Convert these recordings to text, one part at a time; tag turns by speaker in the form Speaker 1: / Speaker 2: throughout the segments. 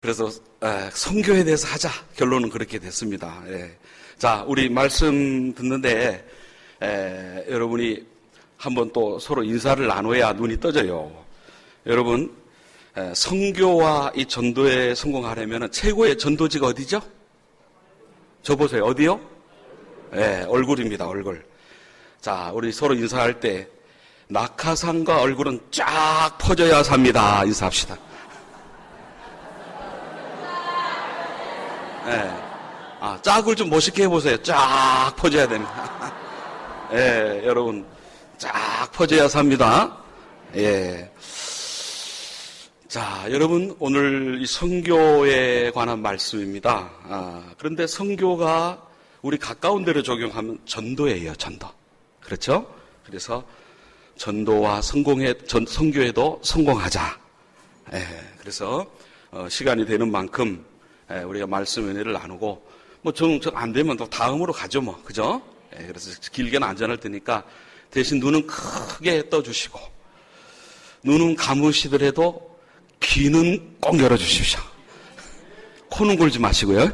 Speaker 1: 그래서 선교에 대해서 하자. 결론은 그렇게 됐습니다. 예. 자, 우리 말씀 듣는데 여러분이 한번 또 서로 인사를 나눠야 눈이 떠져요. 여러분, 선교와 이 전도에 성공하려면 최고의 전도지가 어디죠? 저 보세요. 어디요? 얼굴입니다. 얼굴. 자, 우리 서로 인사할 때 낙하산과 얼굴은 쫙 퍼져야 삽니다. 인사합시다. 짝을 좀 멋있게 해보세요. 쫙 퍼져야 됩니다. 여러분, 쫙 퍼져야 삽니다. 자, 여러분, 오늘 이 선교에 관한 말씀입니다. 그런데 선교가 우리 가까운 데로 적용하면 전도예요, 전도. 그렇죠? 그래서 전도와 선교에도 성공하자. 그래서 시간이 되는 만큼 우리가 말씀 은혜를 나누고 정 안 되면 또 다음으로 가죠, 뭐. 그죠? 그래서 길게는 안 전할 테니까 대신 눈은 크게 떠주시고 눈은 감으시더라도 귀는 꼭 열어주십시오. 코는 골지 마시고요.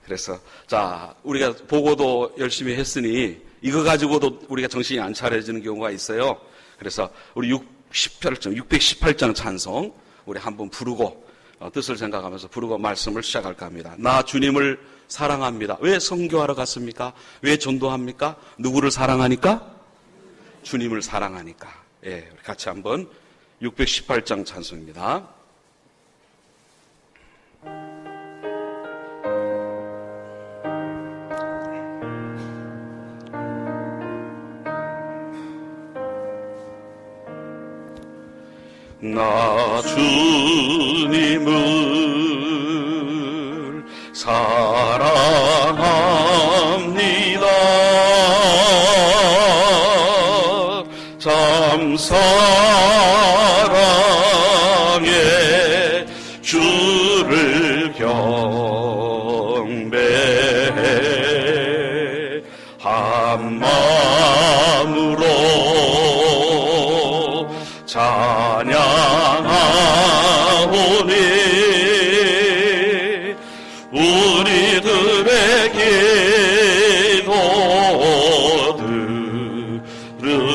Speaker 1: 그래서 자, 우리가 보고도 열심히 했으니 이거 가지고도 우리가 정신이 안 차려지는 경우가 있어요. 그래서 우리 618장 찬송 우리 한번 부르고 뜻을 생각하면서 부르고 말씀을 시작할까 합니다. 나 주님을 사랑합니다. 왜 선교하러 갔습니까? 왜 전도합니까? 누구를 사랑하니까? 주님을 사랑하니까. 우리 같이 한번 618장 찬송입니다. 나 주님을 사랑합니다. 참 사랑해 주를 경배해 한 마음으로 찬양하오니 우리들의 기도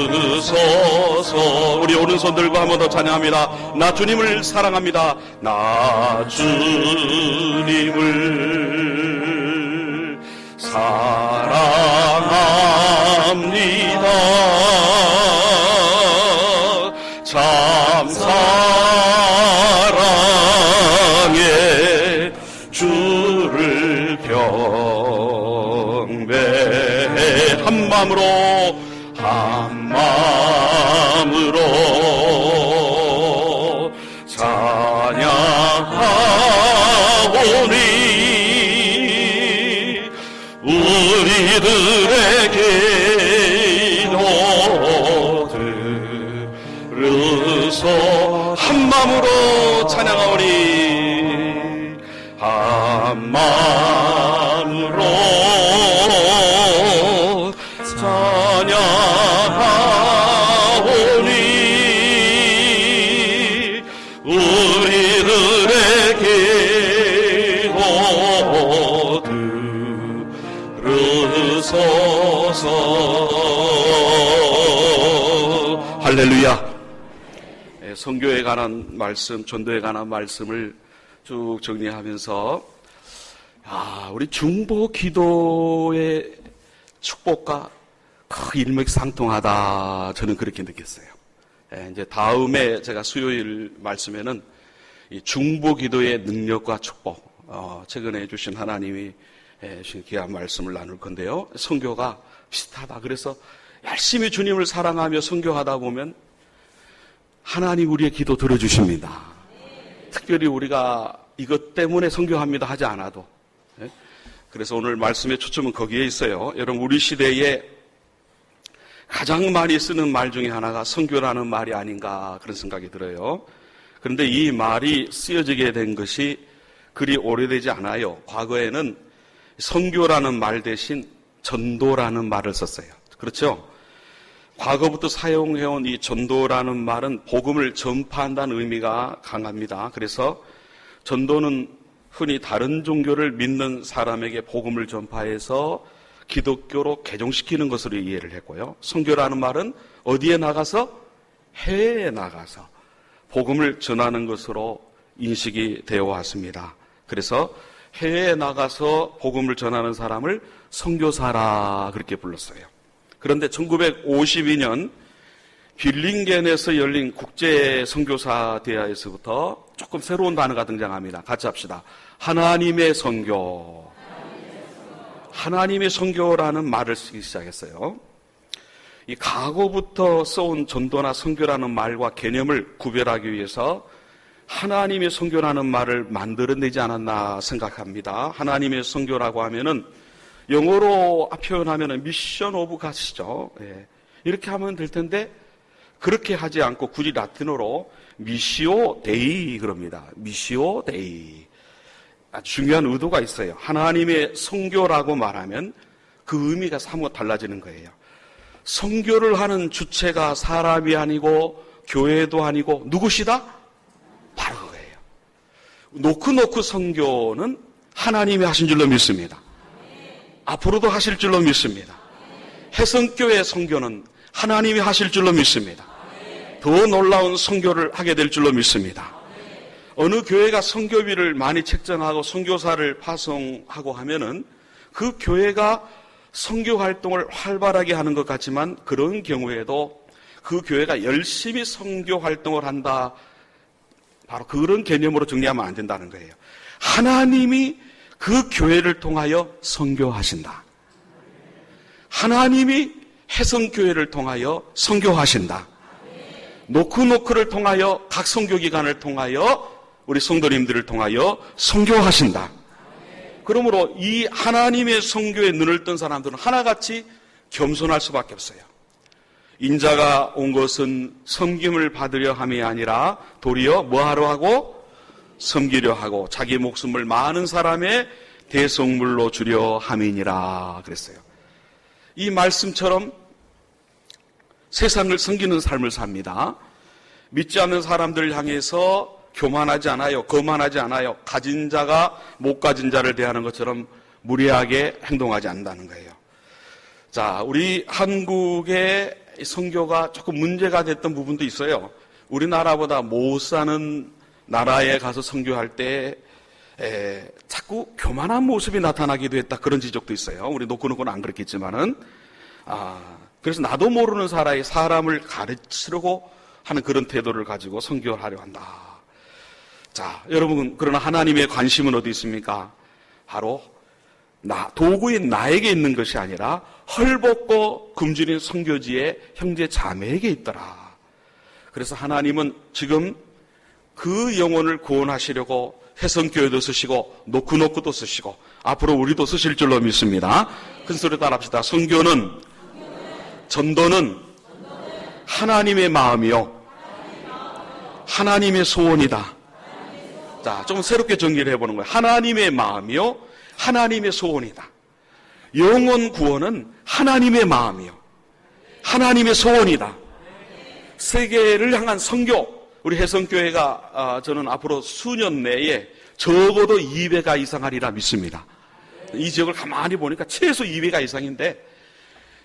Speaker 1: 들으소서. 우리 오른손 들고 한 번 더 찬양합니다. 나 주님을 사랑합니다. 나 주님을 사랑합니다. 참 사랑해 주를 경배해 한 마음으로 찬양하오니 우리들의 기도 들으소. 한 마음으로 찬양하오니 한 마음으로 찬양하오니 우리들의 기도 들으소서. 할렐루야. 선교에 관한 말씀, 전도에 관한 말씀을 쭉 정리하면서 우리 중보 기도의 축복과 일맥상통하다, 저는 그렇게 느꼈어요. 이제 다음에 제가 수요일 말씀에는 이 중보 기도의 능력과 축복, 최근에 주신 하나님이 주신 귀한 말씀을 나눌 건데요. 선교가 비슷하다. 그래서 열심히 주님을 사랑하며 선교하다 보면 하나님 우리의 기도 들어주십니다. 특별히 우리가 이것 때문에 선교합니다 하지 않아도. 그래서 오늘 말씀의 초점은 거기에 있어요. 여러분, 우리 시대에 가장 많이 쓰는 말 중에 하나가 선교라는 말이 아닌가, 그런 생각이 들어요. 그런데 이 말이 쓰여지게 된 것이 그리 오래되지 않아요. 과거에는 선교라는 말 대신 전도라는 말을 썼어요. 그렇죠? 과거부터 사용해온 이 전도라는 말은 복음을 전파한다는 의미가 강합니다. 그래서 전도는 흔히 다른 종교를 믿는 사람에게 복음을 전파해서 기독교로 개종시키는 것으로 이해를 했고요. 선교라는 말은 어디에 나가서? 해외에 나가서 복음을 전하는 것으로 인식이 되어 왔습니다. 그래서 해외에 나가서 복음을 전하는 사람을 선교사라 그렇게 불렀어요. 그런데 1952년 빌링겐에서 열린 국제 선교사 대회에서부터 조금 새로운 단어가 등장합니다. 같이 합시다. 하나님의 선교. 하나님의 선교라는 말을 쓰기 시작했어요. 이 과거부터 써온 전도나 선교라는 말과 개념을 구별하기 위해서 하나님의 선교라는 말을 만들어내지 않았나 생각합니다. 하나님의 선교라고 하면은 영어로 표현하면은 미션 오브 갓이죠. 예. 이렇게 하면 될 텐데 그렇게 하지 않고 굳이 라틴어로 미시오 데이 그럽니다. 미시오 데이. 아주 중요한 의도가 있어요. 하나님의 선교라고 말하면 그 의미가 사뭇 달라지는 거예요. 선교를 하는 주체가 사람이 아니고 교회도 아니고 누구시다? 바로 그거예요. 노크 선교는 하나님이 하신 줄로 믿습니다. 앞으로도 하실 줄로 믿습니다. 해성교회 선교는 하나님이 하실 줄로 믿습니다. 더 놀라운 선교를 하게 될 줄로 믿습니다. 어느 교회가 선교비를 많이 책정하고 선교사를 파송하고 하면은 그 교회가 선교 활동을 활발하게 하는 것 같지만 그런 경우에도 그 교회가 열심히 선교 활동을 한다. 바로 그런 개념으로 정리하면 안 된다는 거예요. 하나님이 그 교회를 통하여 선교하신다. 하나님이 해성교회를 통하여 선교하신다. 노크를 통하여 각 선교기관을 통하여 우리 성도님들을 통하여 선교하신다. 그러므로 이 하나님의 선교에 눈을 뜬 사람들은 하나같이 겸손할 수밖에 없어요. 인자가 온 것은 섬김을 받으려 함이 아니라 도리어 뭐하러 하고? 섬기려 하고 자기 목숨을 많은 사람의 대속물로 주려 함이니라 그랬어요. 이 말씀처럼 세상을 섬기는 삶을 삽니다. 믿지 않는 사람들을 향해서 교만하지 않아요. 거만하지 않아요. 가진 자가 못 가진 자를 대하는 것처럼 무례하게 행동하지 않는다는 거예요. 자, 우리 한국의 선교가 조금 문제가 됐던 부분도 있어요. 우리나라보다 못 사는 나라에 가서 선교할 때 자꾸 교만한 모습이 나타나기도 했다. 그런 지적도 있어요. 우리 노크는 안 그렇겠지만은 그래서 나도 모르는 사람을 가르치려고 하는 그런 태도를 가지고 선교를 하려 한다. 자, 여러분, 그러나 하나님의 관심은 어디 있습니까? 바로 도구인 나에게 있는 것이 아니라 헐벗고 굶주린 선교지의 형제 자매에게 있더라. 그래서 하나님은 지금 그 영혼을 구원하시려고 해성교회도 쓰시고 노크도 쓰시고 앞으로 우리도 쓰실 줄로 믿습니다. 큰 소리 따라합시다. 선교는 전도는 하나님의 마음이요 하나님의 소원이다. 자, 좀 새롭게 정리를 해보는 거예요. 하나님의 마음이요 하나님의 소원이다. 영혼 구원은 하나님의 마음이요 하나님의 소원이다. 세계를 향한 선교, 우리 해성교회가 저는 앞으로 수년 내에 적어도 2배가 이상 하리라 믿습니다. 이 지역을 가만히 보니까 최소 2배가 이상인데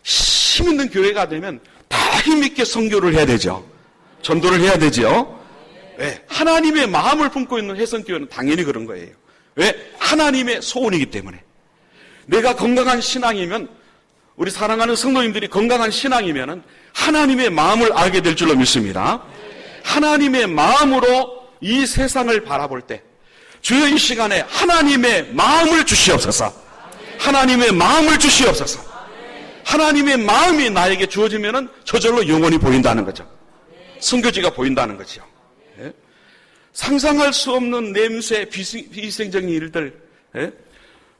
Speaker 1: 힘 있는 교회가 되면 다 힘있게 선교를 해야 되죠. 전도를 해야 되죠. 왜? 하나님의 마음을 품고 있는 해성교회는 당연히 그런 거예요. 왜? 하나님의 소원이기 때문에. 내가 건강한 신앙이면, 우리 사랑하는 성도님들이 건강한 신앙이면 하나님의 마음을 알게 될 줄로 믿습니다. 하나님의 마음으로 이 세상을 바라볼 때 주여 이 시간에 하나님의 마음을 주시옵소서. 하나님의 마음을 주시옵소서. 하나님의 마음이 나에게 주어지면 저절로 영혼이 보인다는 거죠. 선교지가 보인다는 거죠. 예? 상상할 수 없는 냄새, 비위생적인 일들. 예?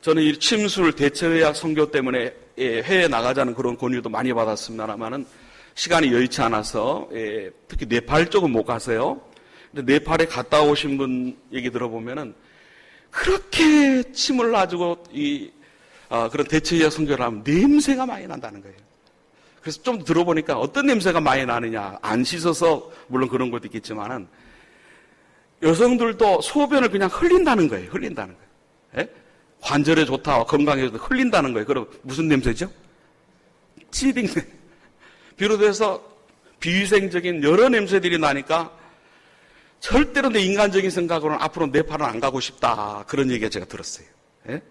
Speaker 1: 저는 이 침술 대처의학 선교 때문에 해외에 나가자는 그런 권유도 많이 받았습니다만은 시간이 여의치 않아서 특히 네팔 쪽은 못 가세요. 근데 네팔에 갔다 오신 분 얘기 들어보면은 그렇게 침을 놔주고 그런 대체의학 선교를 하면 냄새가 많이 난다는 거예요. 그래서 좀 들어보니까 어떤 냄새가 많이 나느냐. 안 씻어서 물론 그런 것도 있겠지만은 여성들도 소변을 그냥 흘린다는 거예요. 흘린다는 거예요. 예? 관절에 좋다, 건강에 좋다, 흘린다는 거예요. 그럼 무슨 냄새죠? 찌딩. 비롯해서 비위생적인 여러 냄새들이 나니까 절대로 내 인간적인 생각으로는 앞으로 내 팔은 안 가고 싶다. 그런 얘기가 제가 들었어요. 예?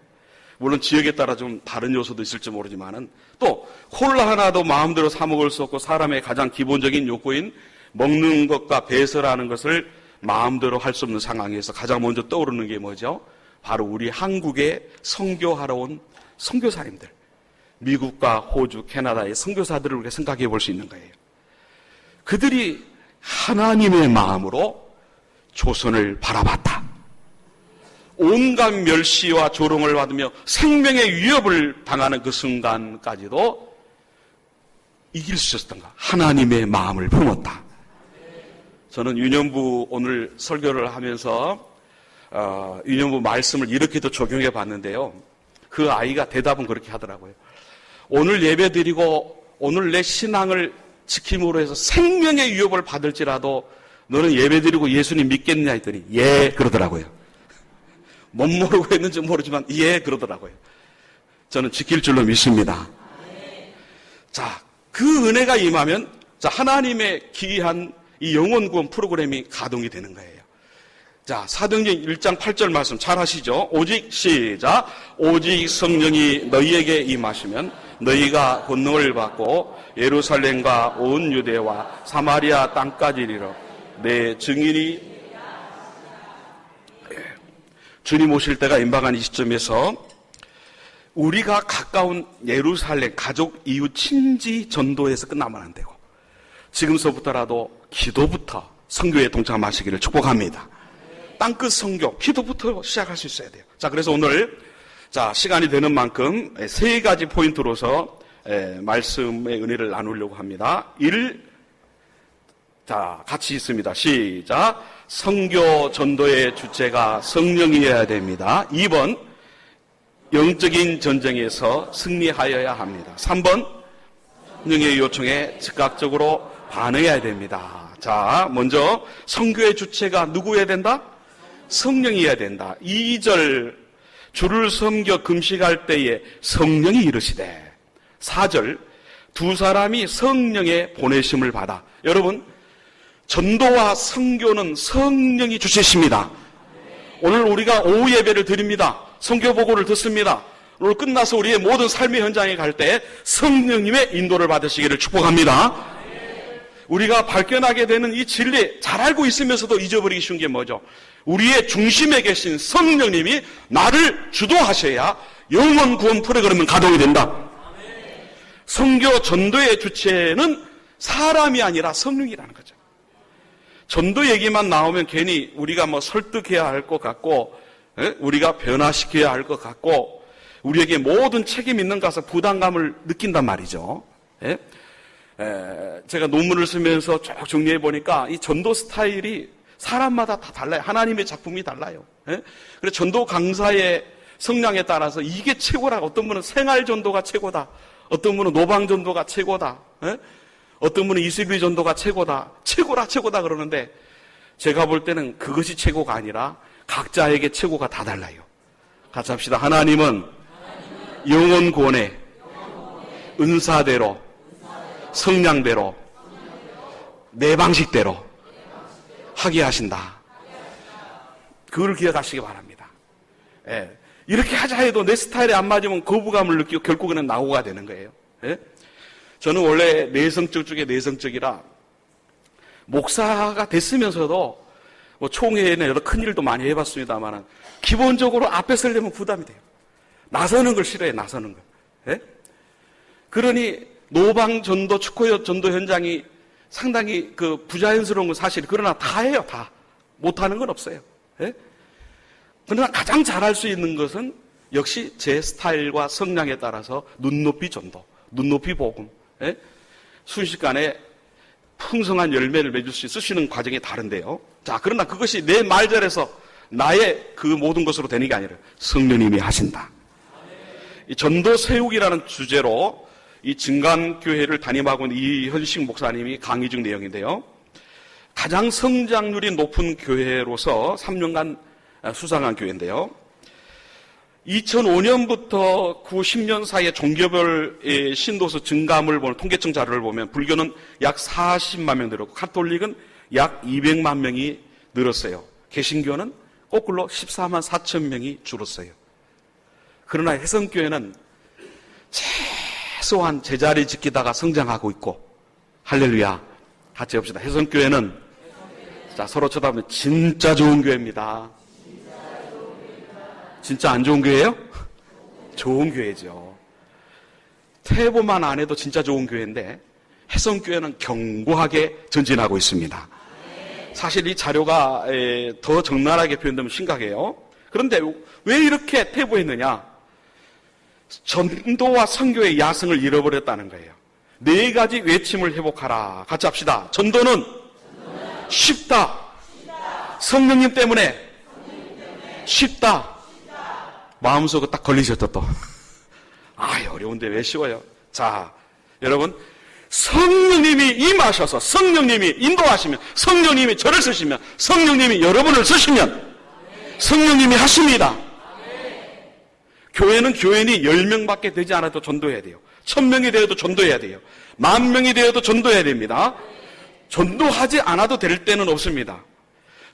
Speaker 1: 물론 지역에 따라 좀 다른 요소도 있을지 모르지만은 또 콜라 하나도 마음대로 사 먹을 수 없고 사람의 가장 기본적인 욕구인 먹는 것과 배설하는 것을 마음대로 할 수 없는 상황에서 가장 먼저 떠오르는 게 뭐죠? 바로 우리 한국에 선교하러 온 선교사님들. 미국과 호주, 캐나다의 선교사들을 우리가 생각해 볼 수 있는 거예요. 그들이 하나님의 마음으로 조선을 바라봤다. 온갖 멸시와 조롱을 받으며 생명의 위협을 당하는 그 순간까지도 이길 수 있었던가. 하나님의 마음을 품었다. 저는 유년부 오늘 설교를 하면서 유년부 말씀을 이렇게도 적용해 봤는데요. 그 아이가 대답은 그렇게 하더라고요. 오늘 예배 드리고 오늘 내 신앙을 지킴으로 해서 생명의 위협을 받을지라도 너는 예배 드리고 예수님 믿겠냐 했더니 예 그러더라고요. 못 모르고 했는지 모르지만 예 그러더라고요. 저는 지킬 줄로 믿습니다. 자, 그 은혜가 임하면 자, 하나님의 기이한 이 영혼 구원 프로그램이 가동이 되는 거예요. 자, 사도행전 1장 8절 말씀 잘 하시죠? 오직 시작. 오직 성령이 너희에게 임하시면 너희가 권능을 받고 예루살렘과 온 유대와 사마리아 땅까지 이르러 내 증인이. 주님 오실 때가 임박한 이 시점에서 우리가 가까운 예루살렘 가족 이웃 친지 전도에서 끝나면 안 되고 지금서부터라도 기도부터 선교에 동참하시기를 축복합니다. 땅끝 선교, 기도부터 시작할 수 있어야 돼요. 자, 그래서 오늘 시간이 되는 만큼 세 가지 포인트로서 말씀의 은혜를 나누려고 합니다. 1, 같이 있습니다. 시작. 선교 전도의 주체가 성령이어야 됩니다. 2번, 영적인 전쟁에서 승리하여야 합니다. 3번, 성령의 요청에 즉각적으로 반응해야 됩니다. 자, 먼저 선교의 주체가 누구여야 된다? 성령이어야 된다. 2절, 주를 섬겨 금식할 때에 성령이 이르시되. 4절, 두 사람이 성령의 보내심을 받아. 여러분, 전도와 선교는 성령이 주체십니다. 오늘 우리가 오후 예배를 드립니다. 선교 보고를 듣습니다. 오늘 끝나서 우리의 모든 삶의 현장에 갈 때 성령님의 인도를 받으시기를 축복합니다. 우리가 발견하게 되는 이 진리 잘 알고 있으면서도 잊어버리기 쉬운 게 뭐죠? 우리의 중심에 계신 성령님이 나를 주도하셔야 영혼 구원 프로그램은 가동이 된다. 선교 전도의 주체는 사람이 아니라 성령이라는 거죠. 전도 얘기만 나오면 괜히 우리가 설득해야 할 것 같고, 우리가 변화시켜야 할 것 같고, 우리에게 모든 책임 있는 가서 부담감을 느낀단 말이죠. 제가 논문을 쓰면서 쭉 정리해 보니까 이 전도 스타일이 사람마다 다 달라요. 하나님의 작품이 달라요. 그래서 전도 강사의 성향에 따라서 이게 최고라. 어떤 분은 생활 전도가 최고다. 어떤 분은 노방 전도가 최고다. 어떤 분은 22 전도가 최고다. 최고다 그러는데 제가 볼 때는 그것이 최고가 아니라 각자에게 최고가 다 달라요. 같이 합시다. 하나님은 영혼 구원에 은사대로 성량대로 내 방식대로 하게 하신다. 그걸 기억하시기 바랍니다. 이렇게 하자 해도 내 스타일에 안 맞으면 거부감을 느끼고 결국에는 낙오가 되는 거예요. 저는 원래 내성적 중에 내성적이라 목사가 됐으면서도 총회나 여러 큰 일도 많이 해봤습니다만 기본적으로 앞에 서려면 부담이 돼요. 나서는 걸 싫어해. 나서는 걸. 그러니 노방 전도, 축구 전도 현장이 상당히 부자연스러운 건 사실. 그러나 다 해요. 다. 못하는 건 없어요. 그러나 가장 잘할 수 있는 것은 역시 제 스타일과 성향에 따라서 눈높이 전도, 눈높이 복음. 순식간에 풍성한 열매를 맺을 수 있으시는 과정이 다른데요. 자, 그러나 그것이 내 말절에서 나의 그 모든 것으로 되는 게 아니라 성령님이 하신다. 이 전도 세우기라는 주제로 이 증간교회를 담임하고 있는 이현식 목사님이 강의 중 내용인데요. 가장 성장률이 높은 교회로서 3년간 수상한 교회인데요. 2005년부터 90년 사이에 종교별 신도수 증감을 보는 통계청 자료를 보면 불교는 약 40만 명 늘었고 카톨릭은 약 200만 명이 늘었어요. 개신교는 거꾸로 14만 4천 명이 줄었어요. 그러나 혜성교회는 최소한 제자리 지키다가 성장하고 있고, 할렐루야. 같이 해봅시다. 혜성교회는 자, 서로 쳐다보면 진짜 좋은 교회입니다. 진짜 안 좋은 교회예요? 좋은 교회죠. 태보만 안 해도 진짜 좋은 교회인데 혜성교회는 견고하게 전진하고 있습니다. 사실 이 자료가 더 적나라하게 표현되면 심각해요. 그런데 왜 이렇게 퇴보했느냐? 전도와 선교의 야성을 잃어버렸다는 거예요. 4가지 외침을 회복하라. 같이 합시다. 전도는 쉽다. 성령님 때문에 쉽다. 마음속에 딱 걸리셨죠 또. 어려운데 왜 쉬워요? 자, 여러분, 성령님이 임하셔서 성령님이 인도하시면, 성령님이 저를 쓰시면, 성령님이 여러분을 쓰시면 성령님이 하십니다. 교회는 교인이 10명밖에 되지 않아도 전도해야 돼요. 1000명이 되어도 전도해야 돼요. 10,000명이 되어도 전도해야 됩니다. 전도하지 않아도 될 때는 없습니다.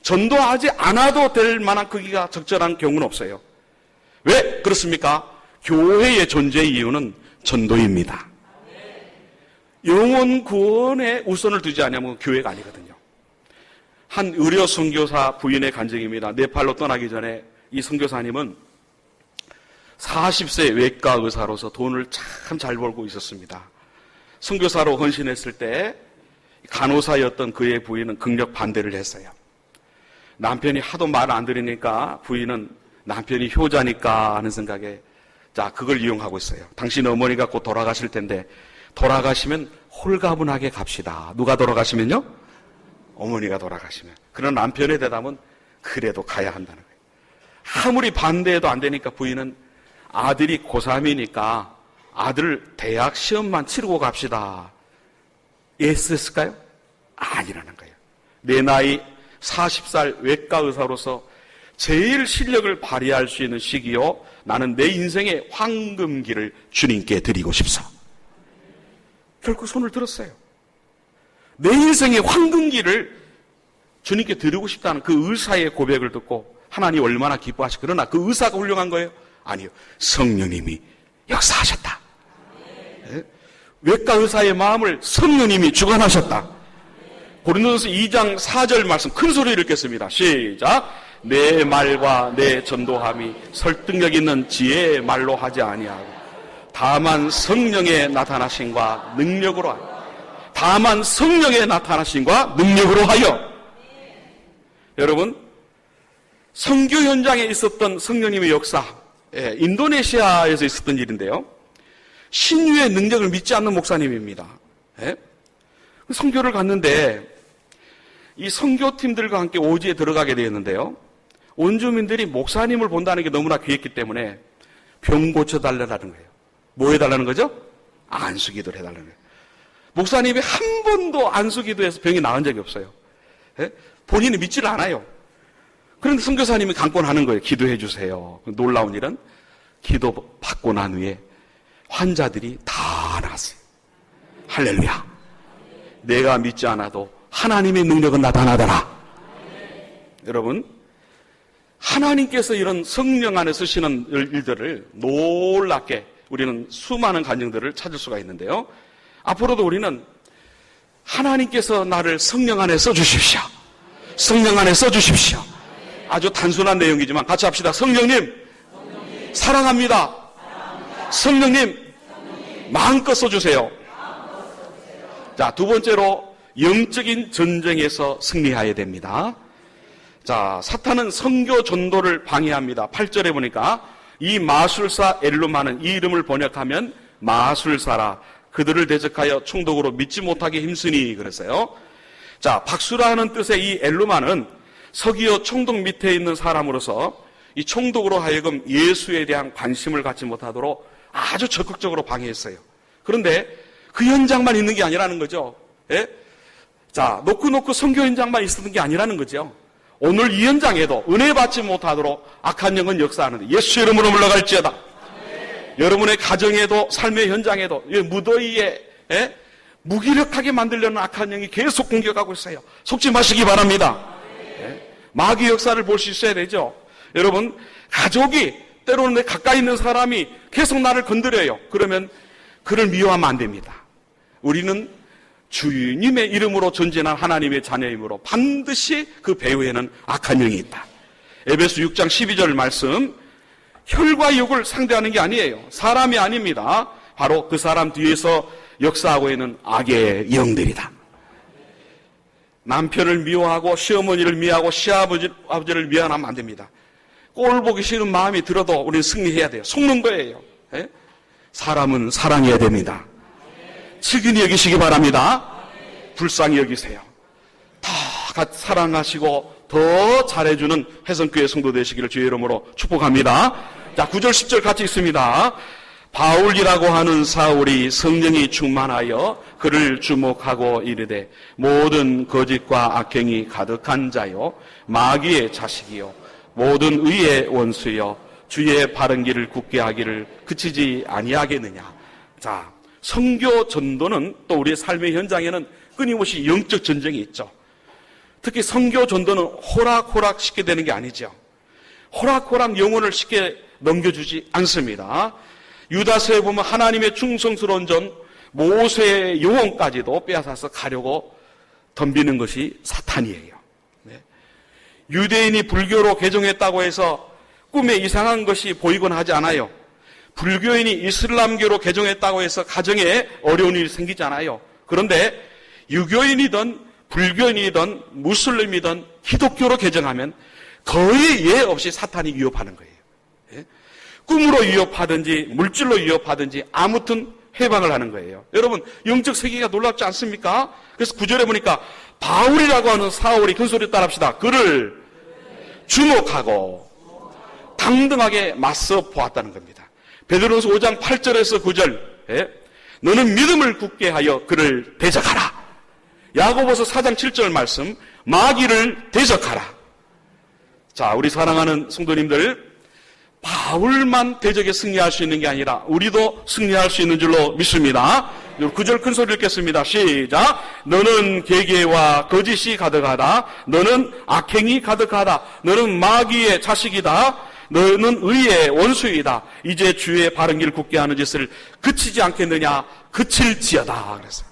Speaker 1: 전도하지 않아도 될 만한 크기가 적절한 경우는 없어요. 왜 그렇습니까? 교회의 존재의 이유는 전도입니다. 영혼 구원에 우선을 두지 않으면 교회가 아니거든요. 한 의료 선교사 부인의 간증입니다. 네팔로 떠나기 전에 이 선교사님은 40세 외과 의사로서 돈을 참 잘 벌고 있었습니다. 선교사로 헌신했을 때 간호사였던 그의 부인은 극력 반대를 했어요. 남편이 하도 말 안 들으니까 부인은 남편이 효자니까 하는 생각에 자, 그걸 이용하고 있어요. 당신 어머니가 곧 돌아가실 텐데 돌아가시면 홀가분하게 갑시다. 누가 돌아가시면요? 어머니가 돌아가시면. 그런 남편의 대답은 그래도 가야 한다는 거예요. 아무리 반대해도 안 되니까 부인은 아들이 고3이니까 아들 대학 시험만 치르고 갑시다. 애썼을까요? 아니라는 거예요. 내 나이 40살 외과 의사로서 제일 실력을 발휘할 수 있는 시기요. 나는 내 인생의 황금기를 주님께 드리고 싶소. 결국 손을 들었어요. 내 인생의 황금기를 주님께 드리고 싶다는 그 의사의 고백을 듣고 하나님 얼마나 기뻐하시고, 그러나 그 의사가 훌륭한 거예요? 아니요. 성령님이 역사하셨다. 네? 외과 의사의 마음을 성령님이 주관하셨다. 고린도전서 2장 4절 말씀 큰 소리를 읽겠습니다. 시작. 내 말과 내 전도함이 설득력 있는 지혜의 말로 하지 아니하고 다만 성령의 나타나심과 능력으로 하여. 다만 성령의 나타나심과 능력으로 하여. 여러분, 선교 현장에 있었던 성령님의 역사, 인도네시아에서 있었던 일인데요. 신유의 능력을 믿지 않는 목사님입니다. 선교를 갔는데 이 선교팀들과 함께 오지에 들어가게 되었는데요. 원주민들이 목사님을 본다는 게 너무나 귀했기 때문에 병 고쳐달라는 거예요. 뭐 해달라는 거죠? 안수기도를 해달라는 거예요. 목사님이 한 번도 안수기도해서 병이 나은 적이 없어요. 본인이 믿지를 않아요. 그런데 선교사님이 강권하는 거예요. 기도해 주세요. 놀라운 일은 기도 받고 난 후에 환자들이 다 나았어요. 할렐루야. 내가 믿지 않아도 하나님의 능력은 나타나더라. 여러분, 하나님께서 이런 성령 안에 쓰시는 일들을 놀랍게 우리는 수많은 간증들을 찾을 수가 있는데요. 앞으로도 우리는 하나님께서 나를 성령 안에 써주십시오. 성령 안에 써주십시오. 아주 단순한 내용이지만 같이 합시다. 성령님, 사랑합니다. 성령님, 마음껏 써주세요. 자, 두 번째로 영적인 전쟁에서 승리해야 됩니다. 자, 사탄은 선교 전도를 방해합니다. 8절에 보니까 이 마술사 엘루마는 이 이름을 번역하면 마술사라. 그들을 대적하여 총독으로 믿지 못하게 힘쓰니 그랬어요. 자, 박수라는 뜻의 이 엘루마는 서기어 총독 밑에 있는 사람으로서 이 총독으로 하여금 예수에 대한 관심을 갖지 못하도록 아주 적극적으로 방해했어요. 그런데 그 현장만 있는 게 아니라는 거죠. 예? 자, 놓고 선교 현장만 있었던 게 아니라는 거죠. 오늘 이 현장에도 은혜 받지 못하도록 악한 영은 역사하는데 예수 이름으로 물러갈지어다. 여러분의 가정에도 삶의 현장에도 무더위에 무기력하게 만들려는 악한 영이 계속 공격하고 있어요. 속지 마시기 바랍니다. 마귀 역사를 볼 수 있어야 되죠. 여러분, 가족이 때로는 내 가까이 있는 사람이 계속 나를 건드려요. 그러면 그를 미워하면 안 됩니다. 우리는 주님의 이름으로 전진한 하나님의 자녀이므로 반드시 그 배후에는 악한 영이 있다. 에베소 6장 12절 말씀, 혈과 육을 상대하는 게 아니에요. 사람이 아닙니다. 바로 그 사람 뒤에서 역사하고 있는 악의 영들이다. 남편을 미워하고 시어머니를 미워하고 시아버지를 미워하면 안 됩니다. 꼴 보기 싫은 마음이 들어도 우리는 승리해야 돼요. 속는 거예요. 사람은 사랑해야 됩니다. 측은히 여기시기 바랍니다. 불쌍히 여기세요. 다 사랑하시고 더 잘해주는 해성교회 성도 되시기를 주의 이름으로 축복합니다. 자, 9절 10절 같이 읽습니다. 바울이라고 하는 사울이 성령이 충만하여 그를 주목하고 이르되 모든 거짓과 악행이 가득한 자요 마귀의 자식이요 모든 의의 원수여 주의 바른 길을 굳게 하기를 그치지 아니하겠느냐. 자, 선교 전도는 또 우리의 삶의 현장에는 끊임없이 영적 전쟁이 있죠. 특히 선교 전도는 호락호락 쉽게 되는 게 아니죠. 호락호락 영혼을 쉽게 넘겨주지 않습니다. 유다서에 보면 하나님의 충성스러운 전 모세의 영혼까지도 빼앗아서 가려고 덤비는 것이 사탄이에요. 유대인이 불교로 개종했다고 해서 꿈에 이상한 것이 보이곤 하지 않아요. 불교인이 이슬람교로 개종했다고 해서 가정에 어려운 일이 생기지 않아요. 그런데 유교인이든 불교인이든 무슬림이든 기독교로 개종하면 거의 예 없이 사탄이 위협하는 거예요. 꿈으로 위협하든지 물질로 위협하든지 아무튼 해방을 하는 거예요. 여러분, 영적 세계가 놀랍지 않습니까? 그래서 9절에 보니까 바울이라고 하는 사울이 큰 소리 따라합시다. 그를 주목하고 당당하게 맞서 보았다는 겁니다. 베드로전서 5장 8절에서 9절, 너는 믿음을 굳게 하여 그를 대적하라. 야고보서 4장 7절 말씀, 마귀를 대적하라. 자, 우리 사랑하는 성도님들, 바울만 대적에 승리할 수 있는 게 아니라 우리도 승리할 수 있는 줄로 믿습니다. 9절 큰 소리 읽겠습니다. 시작. 너는 계계와 거짓이 가득하다. 너는 악행이 가득하다. 너는 마귀의 자식이다. 너는 의의 원수이다. 이제 주의 바른 길 굳게 하는 짓을 그치지 않겠느냐. 그칠지어다. 그래서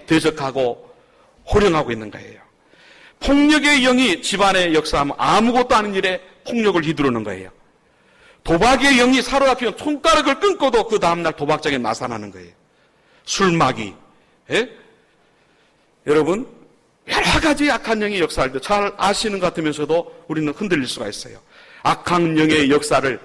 Speaker 1: 대적하고 호령하고 있는 거예요. 폭력의 영이 집안에 역사하면 아무것도 아닌 일에 폭력을 휘두르는 거예요. 도박의 영이 사로잡히면 손가락을 끊고도 그 다음날 도박장에 나타나는 거예요. 술마귀. 여러분, 여러 가지 악한 영의 역사를 잘 아시는 것 같으면서도 우리는 흔들릴 수가 있어요. 악한 영의 역사를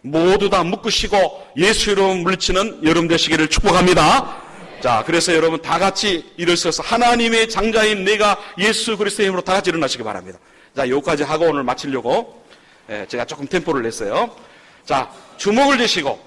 Speaker 1: 모두 다 묶으시고 예수 이름으로 물리치는 여러분 되시기를 축복합니다. 자, 그래서 여러분 다 같이 일어서서 하나님의 장자인 내가 예수 그리스도의 힘으로 다 같이 일어나시기 바랍니다. 자, 여기까지 하고 오늘 마치려고 제가 조금 템포를 냈어요. 자, 주목을 드시고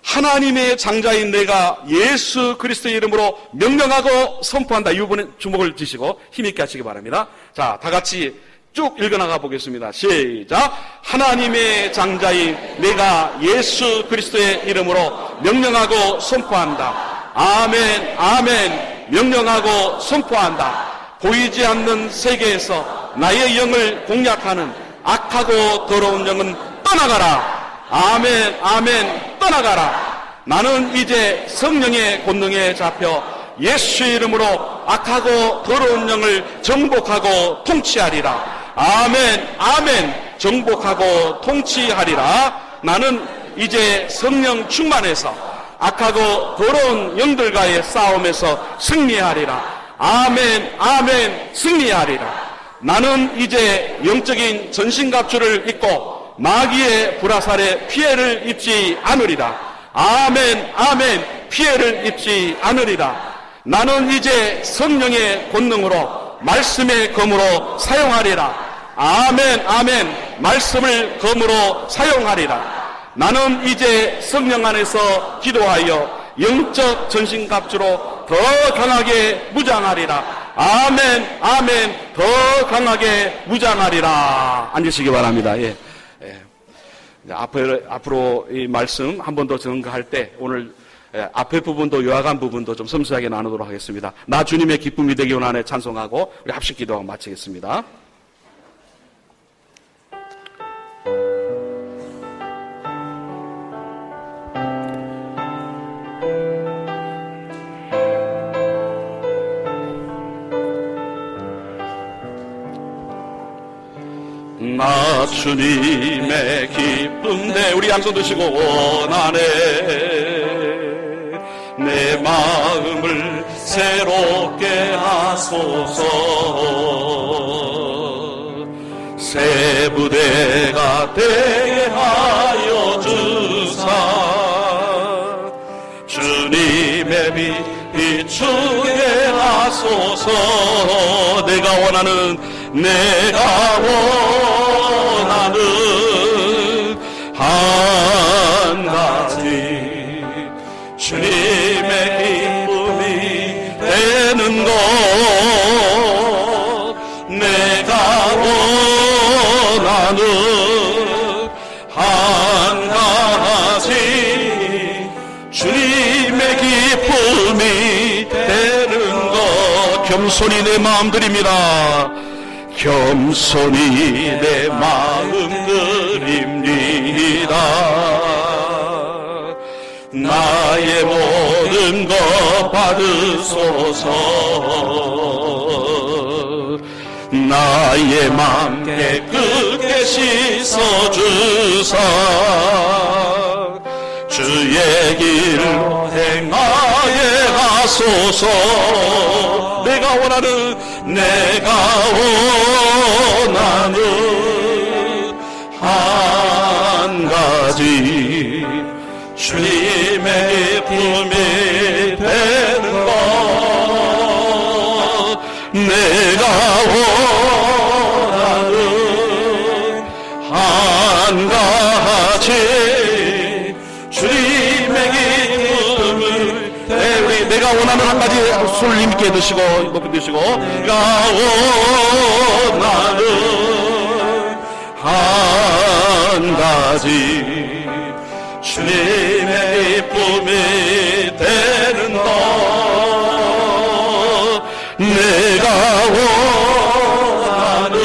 Speaker 1: 하나님의 장자인 내가 예수 그리스도의 이름으로 명령하고 선포한다. 이번에 주목을 드시고 힘있게 하시기 바랍니다. 자, 다 같이 쭉 읽어나가 보겠습니다. 시작. 하나님의 장자인 내가 예수 그리스도의 이름으로 명령하고 선포한다. 아멘, 아멘. 명령하고 선포한다. 보이지 않는 세계에서 나의 영을 공략하는 악하고 더러운 영은 떠나가라. 아멘, 아멘. 떠나가라. 나는 이제 성령의 권능에 잡혀 예수 이름으로 악하고 더러운 영을 정복하고 통치하리라. 아멘, 아멘. 정복하고 통치하리라. 나는 이제 성령 충만해서 악하고 더러운 영들과의 싸움에서 승리하리라. 아멘, 아멘. 승리하리라. 나는 이제 영적인 전신갑주를 입고 마귀의 불화살에 피해를 입지 않으리라. 아멘, 아멘. 피해를 입지 않으리라. 나는 이제 성령의 권능으로 말씀의 검으로 사용하리라. 아멘, 아멘. 말씀을 검으로 사용하리라. 나는 이제 성령 안에서 기도하여 영적 전신갑주로 더 강하게 무장하리라. 아멘, 아멘. 더 강하게 무장하리라. 앉으시기 바랍니다. 예. 예. 앞으로 이 말씀 한 번 더 증거할 때 오늘 앞에 부분도 요약한 부분도 좀 섬세하게 나누도록 하겠습니다. 나 주님의 기쁨이 되기 원하네 찬송하고 우리 합식 기도하고 마치겠습니다. 나 주님의 기쁨 내 우리 양손 드시고 원하네 내 마음을 새롭게 하소서 새 부대가 되게 하여 주사 주님의 빛 비추게 하소서 내가 원하는 한 가지 주님의 기쁨이 되는 것 내가 원하는 한 가지 주님의 기쁨이 되는 것 겸손히 내 마음 드립니다. 겸손히 내 마음 드립니다. 나의 모든 것 받으소서 나의 마음 깨끗게 씻어주사 주의 길로 행하게 하소서 내가 원하는 한 가지 주님의 기쁨이 되는 것 내가 원하는 한 가지 주님의 기쁨을 우리 내가 원하는 한 가지 손을 힘있게 드시고 높이 드시고 내가 원하는 한 가지 주님의 기쁨이 되는 것 내가 원하는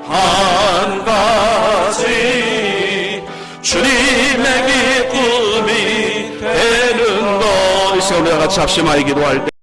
Speaker 1: 한 가지 주님의 기쁨이 되는 것 이 시간 우리가 같이 합심하여 기도할 때